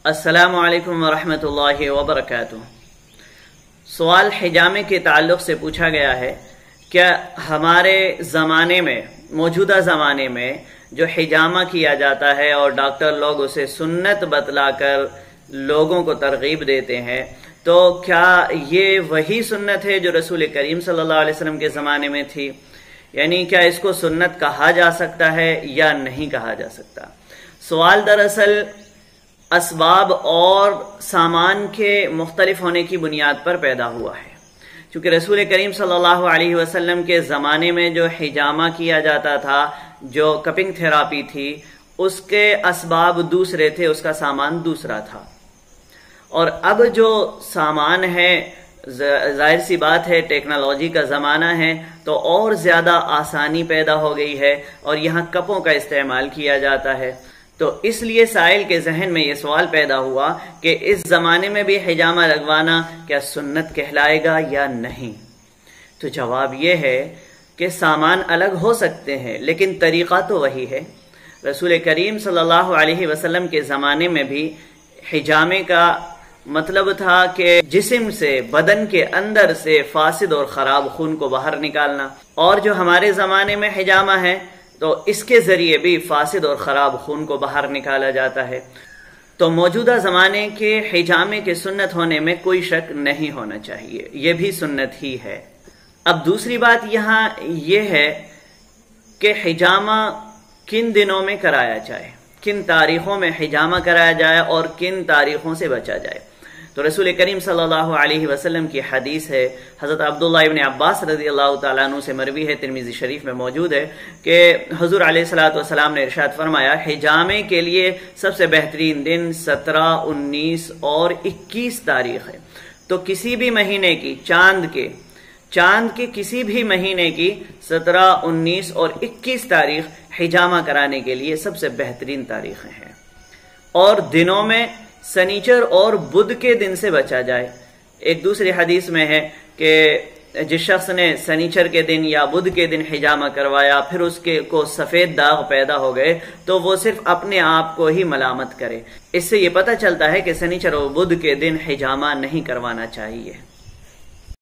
السلام علیکم ورحمۃ اللہ وبرکاتہ۔ سوال حجامے کے تعلق سے پوچھا گیا ہے، کیا ہمارے زمانے میں، موجودہ زمانے میں جو حجامہ کیا جاتا ہے اور ڈاکٹر لوگ اسے سنت بتلا کر لوگوں کو ترغیب دیتے ہیں، تو کیا یہ وہی سنت ہے جو رسول کریم صلی اللہ علیہ وسلم کے زمانے میں تھی؟ یعنی کیا اس کو سنت کہا جا سکتا ہے یا نہیں کہا جا سکتا؟ سوال دراصل اسباب اور سامان کے مختلف ہونے کی بنیاد پر پیدا ہوا ہے، چونکہ رسول کریم صلی اللہ علیہ وسلم کے زمانے میں جو حجامہ کیا جاتا تھا، جو کپنگ تھراپی تھی، اس کے اسباب دوسرے تھے، اس کا سامان دوسرا تھا۔ اور اب جو سامان ہے، ظاہر سی بات ہے ٹیکنالوجی کا زمانہ ہے، تو اور زیادہ آسانی پیدا ہو گئی ہے اور یہاں کپوں کا استعمال کیا جاتا ہے۔ تو اس لیے سائل کے ذہن میں یہ سوال پیدا ہوا کہ اس زمانے میں بھی حجامہ لگوانا کیا سنت کہلائے گا یا نہیں؟ تو جواب یہ ہے کہ سامان الگ ہو سکتے ہیں لیکن طریقہ تو وہی ہے۔ رسول کریم صلی اللہ علیہ وسلم کے زمانے میں بھی حجامے کا مطلب تھا کہ جسم سے، بدن کے اندر سے فاسد اور خراب خون کو باہر نکالنا، اور جو ہمارے زمانے میں حجامہ ہے تو اس کے ذریعے بھی فاسد اور خراب خون کو باہر نکالا جاتا ہے۔ تو موجودہ زمانے کے حجامے کے سنت ہونے میں کوئی شک نہیں ہونا چاہیے، یہ بھی سنت ہی ہے۔ اب دوسری بات یہاں یہ ہے کہ حجامہ کن دنوں میں کرایا جائے، کن تاریخوں میں حجامہ کرایا جائے اور کن تاریخوں سے بچا جائے۔ تو رسول کریم صلی اللہ علیہ وسلم کی حدیث ہے، حضرت عبداللہ ابن عباس رضی اللہ تعالیٰ عنہ سے مروی ہے، ترمذی شریف میں موجود ہے کہ حضور علیہ الصلوۃ نے ارشاد فرمایا، حجامے کے لیے سب سے بہترین دن 17، 19 اور 21 تاریخ ہے۔ تو کسی بھی مہینے کی، چاند کے کسی بھی مہینے کی 17، 19 اور 21 تاریخ حجامہ کرانے کے لیے سب سے بہترین تاریخیں ہیں۔ اور دنوں میں سنیچر اور بدھ کے دن سے بچا جائے۔ ایک دوسری حدیث میں ہے کہ جس شخص نے سنیچر کے دن یا بدھ کے دن حجامہ کروایا، پھر اس کو سفید داغ پیدا ہو گئے، تو وہ صرف اپنے آپ کو ہی ملامت کرے۔ اس سے یہ پتہ چلتا ہے کہ سنیچر اور بدھ کے دن حجامہ نہیں کروانا چاہیے۔